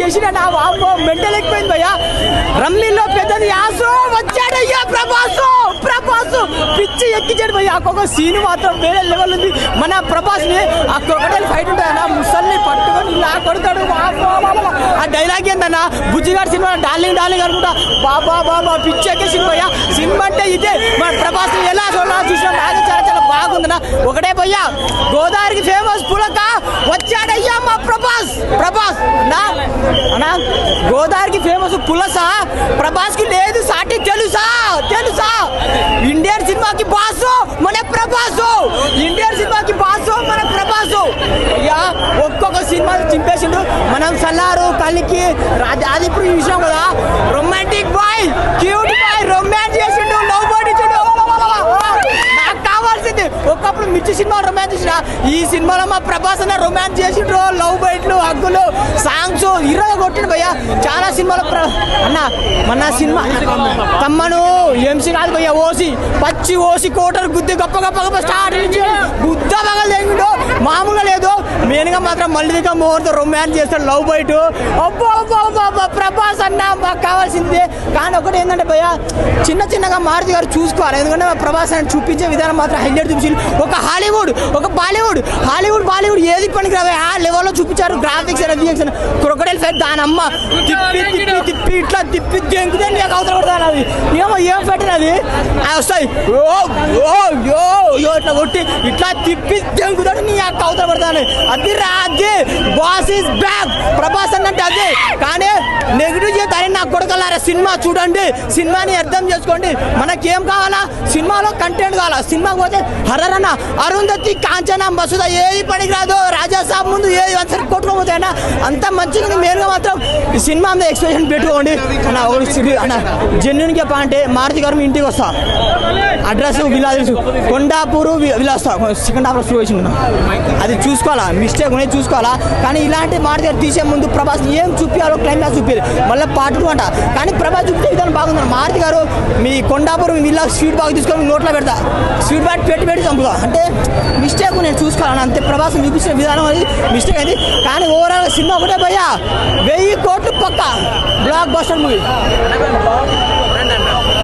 చేసిన నా వామ్మో మెంటల్ ఎక్కిపోయింది భయ్యా. రమ్మిలో పెద్దది యాసు వచ్చాడయ్యా ప్రభాస్ పిచ్చి ఎక్కించాడు భయ్యా. ఒక్కొక్క సీన్ మాత్రం వేరే లెవెల్ ఉంది. మన ప్రభాస్ ని ఆ క్రొకడైల్ ఫైట్ ఉంటాయన్న, ముసల్ని పట్టుకొని ఇలా కొడతాడు. ఆ డైలాగ్ ఏందన్నా, బుజ్జిగాడు సినిమా డార్లింగ్ అనుకుంటా. బాబా పిచ్చి ఎక్కేసింది భయ్యా. సినిమా అంటే ఇదే. మన ప్రభాస్ ఎలా చూసినా నాకు చాలా బాగుందన్నా. ఒకటే భయ్యా, గోదావరికి ఫేమస్ పులక వచ్చాడయ్యా మా ప్రభాస్ అన్నా. గోదావరికి ఫేమస్ పులస ప్రభాస్ కి లేదు సాటి. తెలుసా ఇండియన్ సినిమాకి బాసు మన ప్రభాస్. అయ్యా ఒక్కొక్క సినిమా చింపేసిండు. మనం సల్లారు కలికి ఆదిపురు చూసినాం కదా. Romantic boy, cute boy, romance చేసిండు, లవ్ బర్డ్ ఇచ్చిండు. నాకు కావాల్సింది ఒకప్పుడు మిర్చి సినిమా రొమాన్స్ చేసిన, ఈ సినిమాలో మా ప్రభాస్ అన్న రొమాన్స్ చేసిండ్రు. లవ్ బైట్లు, హగ్గులు, సాంగ్స్ ఇరవై కొట్టిండు భయ్యా. చాలా సినిమాలో అన్న మన సినిమా తమ్మను ఎంసీ కాదు భయ్యా, పచ్చి ఓసి కోటలు గుద్ది గప్ప స్టార్ట్ నుంచి గుద్ద పగలు తెగిండు. మామూలుగా లేదు. మెయిన్గా మాత్రం మల్లిక మోహన్తో రొమాన్స్ చేస్తాడు, లవ్ బైట్. అబ్బా ప్రభాస్ అన్న మాకు కావాల్సిందే. కానీ ఒకటి ఏంటంటే భయ్యా, చిన్నగా మారుతి గారు చూసుకోవాలి. ఎందుకంటే ప్రభాస్ అని చూపించే విధానం మాత్రం హైలైట్ చూపించింది. ఒక హాలీవుడ్, ఒక బాలీవుడ్ ఏది పనికి రావే ఆ లెవెల్లో చూపించారు. గ్రాఫిక్స్ అని క్రొకడైల్ ఫైట్ దాని అమ్మ తిప్పి ఇట్లా తిప్పి దెంకుతే నీకు అవతల కొడతాను. అది ఏం ఫైట్ అది వస్తాయి ఇట్లా కొట్టి ఇట్లా తిప్పి దెంకుతాడు నీ అక్క అవతల పడతాను. అది బాస్ ఈజ్ బ్యాక్ ప్రభాస్ అన్నట్టు అదే. కానీ నెగిటివ్ చేస్తారని నాకు కొడకలారా. సినిమా చూడండి, సినిమాని అర్థం చేసుకోండి. మనకేం కావాలా, సినిమాలో కంటెంట్ కావాలా. సినిమాకి పోతే హర్రర్ అన్న, అరుంధతి, కాంచన, మసూద ఏది పనికి రాదు. రాజా సాబ్ ముందు ఏది ఒకసారి కొట్టుకోపోతాయన్నా. అంత మంచిగా మెయిన్గా మాత్రం ఈ సినిమా మీద ఎక్స్ప్రెషన్ పెట్టుకోండి అన్న. అన్న జెన్యున్గా అంటే మారుతి గారు మీ ఇంటికి వస్తా, అడ్రస్ విలా తెలుసు, కొండాపూరు విలా వస్తా. సెకండ్ హాఫ్లో షూ వేసింది, అది చూసుకోవాలా, మిస్టేక్ ఉన్నాయి చూసుకోవాలా. కానీ ఇలాంటి మారుతి గారు తీసే ముందు ప్రభాస్ ఏం చూపించాలో క్లైమాక్స్ చూపించారు. మళ్ళీ పార్ట్ 2 అంట. కానీ ప్రభాస్ చూపించే విధానం బాగుంది. మారుతి గారు మీ కొండాపూర్ విలా స్వీట్ బాగా తీసుకొని నోట్లో పెడతా, స్వీట్ బ్యాట్ పెట్టి చంపుతా అంటే మిస్టేక్ నేను చూసుకోవాలని. అంతే ప్రభాస్ చూపించిన విధానం అది మిస్టేక్ అయింది. కానీ ఓవరాల్ సినిమా ఒకటే భయ్యా, 1000 కోట్లు పక్క బ్లాక్ బస్టర్ మూవీ.